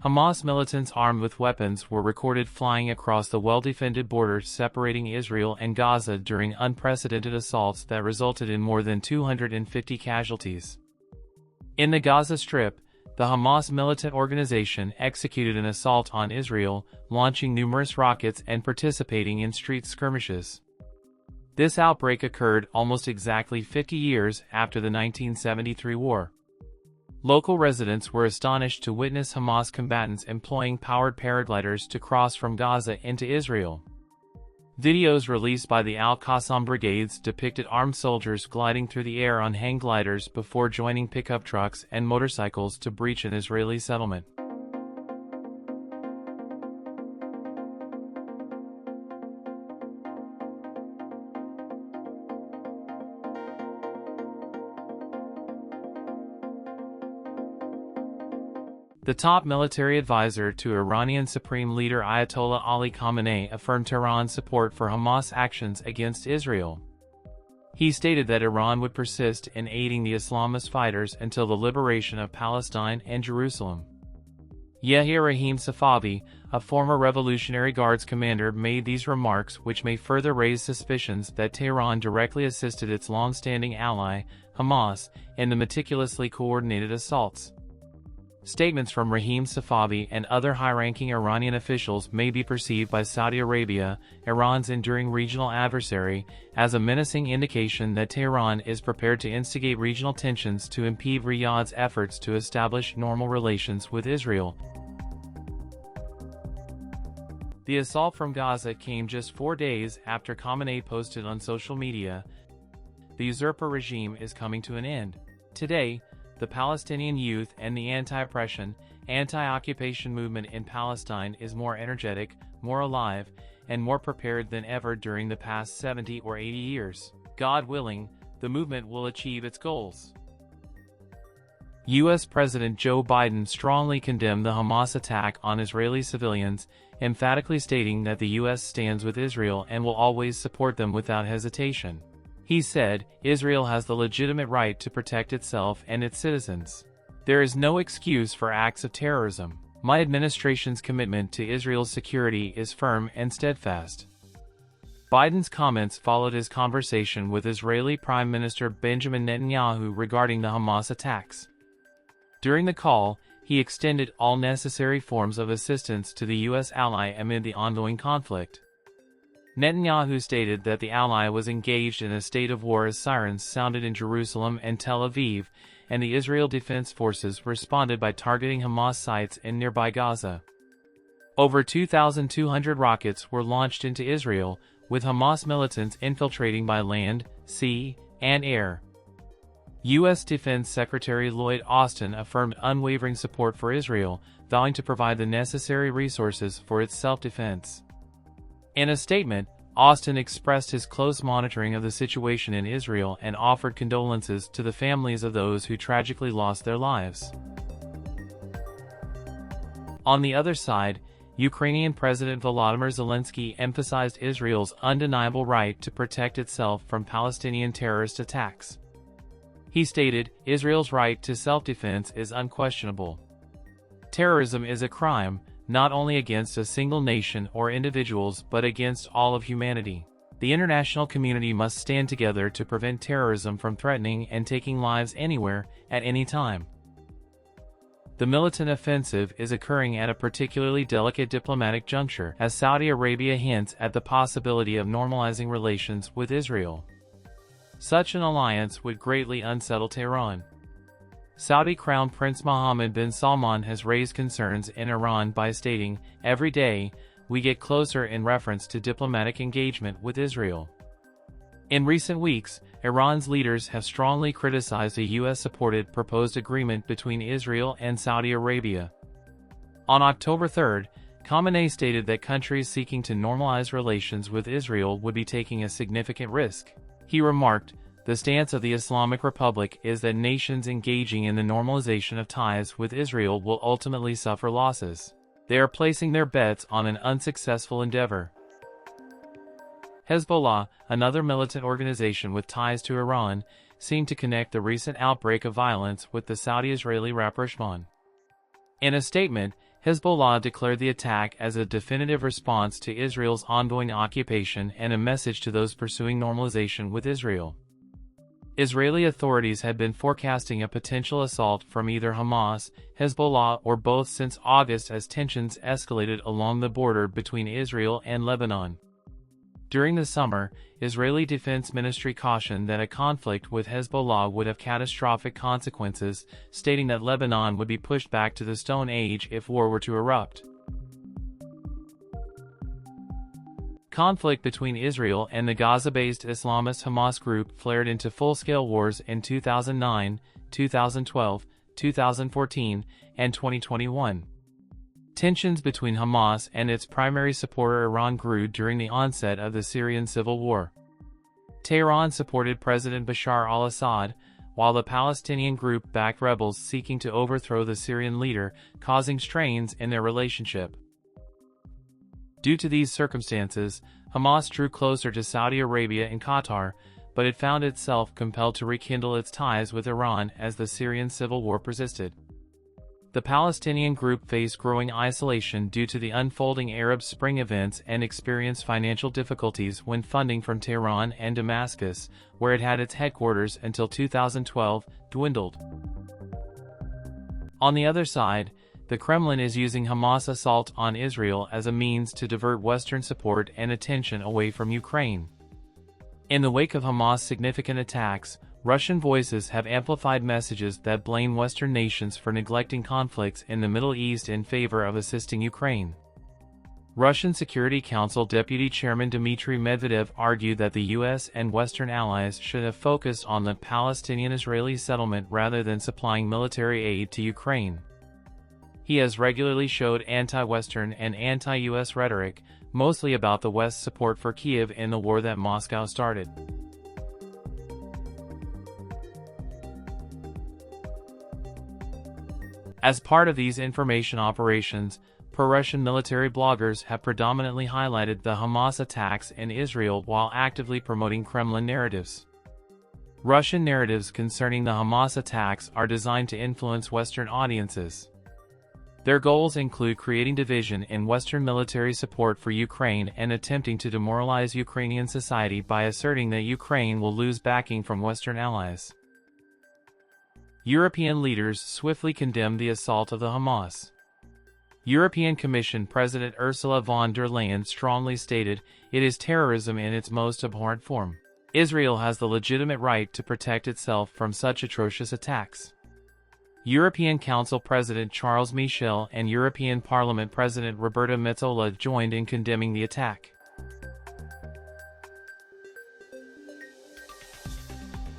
Hamas militants armed with weapons were recorded flying across the well-defended border separating Israel and Gaza during unprecedented assaults that resulted in more than 250 casualties. In the Gaza Strip, the Hamas militant organization executed an assault on Israel, launching numerous rockets and participating in street skirmishes. This outbreak occurred almost exactly 50 years after the 1973 war. Local residents were astonished to witness Hamas combatants employing powered paragliders to cross from Gaza into Israel. Videos released by the Al-Qassam brigades depicted armed soldiers gliding through the air on hang gliders before joining pickup trucks and motorcycles to breach an Israeli settlement. The top military advisor to Iranian Supreme Leader Ayatollah Ali Khamenei affirmed Tehran's support for Hamas actions against Israel. He stated that Iran would persist in aiding the Islamist fighters until the liberation of Palestine and Jerusalem. Yahya Rahim Safavi, a former Revolutionary Guards commander, made these remarks, which may further raise suspicions that Tehran directly assisted its long-standing ally, Hamas, in the meticulously coordinated assaults. Statements from Rahim Safavi and other high-ranking Iranian officials may be perceived by Saudi Arabia, Iran's enduring regional adversary, as a menacing indication that Tehran is prepared to instigate regional tensions to impede Riyadh's efforts to establish normal relations with Israel. The assault from Gaza came just 4 days after Khamenei posted on social media, "The usurper regime is coming to an end." Today, the Palestinian youth and the anti-oppression, anti-occupation movement in Palestine is more energetic, more alive, and more prepared than ever during the past 70 or 80 years. God willing, the movement will achieve its goals. U.S. President Joe Biden strongly condemned the Hamas attack on Israeli civilians, emphatically stating that the U.S. stands with Israel and will always support them without hesitation. He said, "Israel has the legitimate right to protect itself and its citizens. There is no excuse for acts of terrorism. My administration's commitment to Israel's security is firm and steadfast." Biden's comments followed his conversation with Israeli Prime Minister Benjamin Netanyahu regarding the Hamas attacks. During the call, he extended all necessary forms of assistance to the U.S. ally amid the ongoing conflict. Netanyahu stated that the ally was engaged in a state of war as sirens sounded in Jerusalem and Tel Aviv, and the Israel Defense Forces responded by targeting Hamas sites in nearby Gaza. Over 2,200 rockets were launched into Israel, with Hamas militants infiltrating by land, sea, and air. U.S. Defense Secretary Lloyd Austin affirmed unwavering support for Israel, vowing to provide the necessary resources for its self-defense. In a statement, Austin expressed his close monitoring of the situation in Israel and offered condolences to the families of those who tragically lost their lives. On the other side, Ukrainian President Volodymyr Zelensky emphasized Israel's undeniable right to protect itself from Palestinian terrorist attacks. He stated, "Israel's right to self-defense is unquestionable. Terrorism is a crime, not only against a single nation or individuals but against all of humanity. The international community must stand together to prevent terrorism from threatening and taking lives anywhere, at any time." The militant offensive is occurring at a particularly delicate diplomatic juncture, as Saudi Arabia hints at the possibility of normalizing relations with Israel. Such an alliance would greatly unsettle Tehran. Saudi Crown Prince Mohammed bin Salman has raised concerns in Iran by stating, "Every day, we get closer," in reference to diplomatic engagement with Israel. In recent weeks, Iran's leaders have strongly criticized a U.S.-supported proposed agreement between Israel and Saudi Arabia. On October 3, Khamenei stated that countries seeking to normalize relations with Israel would be taking a significant risk. He remarked, "The stance of the Islamic Republic is that nations engaging in the normalization of ties with Israel will ultimately suffer losses. They are placing their bets on an unsuccessful endeavor." Hezbollah, another militant organization with ties to Iran, seemed to connect the recent outbreak of violence with the Saudi-Israeli rapprochement. In a statement, Hezbollah declared the attack as a definitive response to Israel's ongoing occupation and a message to those pursuing normalization with Israel. Israeli authorities had been forecasting a potential assault from either Hamas, Hezbollah, or both since August as tensions escalated along the border between Israel and Lebanon. During the summer, Israeli Defense Ministry cautioned that a conflict with Hezbollah would have catastrophic consequences, stating that Lebanon would be pushed back to the Stone Age if war were to erupt. Conflict between Israel and the Gaza-based Islamist Hamas group flared into full-scale wars in 2009, 2012, 2014, and 2021. Tensions between Hamas and its primary supporter Iran grew during the onset of the Syrian civil war. Tehran supported President Bashar al-Assad, while the Palestinian group backed rebels seeking to overthrow the Syrian leader, causing strains in their relationship. Due to these circumstances, Hamas drew closer to Saudi Arabia and Qatar, but it found itself compelled to rekindle its ties with Iran as the Syrian civil war persisted. The Palestinian group faced growing isolation due to the unfolding Arab Spring events and experienced financial difficulties when funding from Tehran and Damascus, where it had its headquarters until 2012, dwindled. On the other side, the Kremlin is using Hamas' assault on Israel as a means to divert Western support and attention away from Ukraine. In the wake of Hamas' significant attacks, Russian voices have amplified messages that blame Western nations for neglecting conflicts in the Middle East in favor of assisting Ukraine. Russian Security Council Deputy Chairman Dmitry Medvedev argued that the U.S. and Western allies should have focused on the Palestinian-Israeli settlement rather than supplying military aid to Ukraine. He has regularly showed anti-Western and anti-U.S. rhetoric, mostly about the West's support for Kyiv in the war that Moscow started. As part of these information operations, pro-Russian military bloggers have predominantly highlighted the Hamas attacks in Israel while actively promoting Kremlin narratives. Russian narratives concerning the Hamas attacks are designed to influence Western audiences. Their goals include creating division in Western military support for Ukraine and attempting to demoralize Ukrainian society by asserting that Ukraine will lose backing from Western allies. European leaders swiftly condemned the assault of the Hamas. European Commission President Ursula von der Leyen strongly stated, "It is terrorism in its most abhorrent form. Israel has the legitimate right to protect itself from such atrocious attacks." European Council President Charles Michel and European Parliament President Roberta Metsola joined in condemning the attack.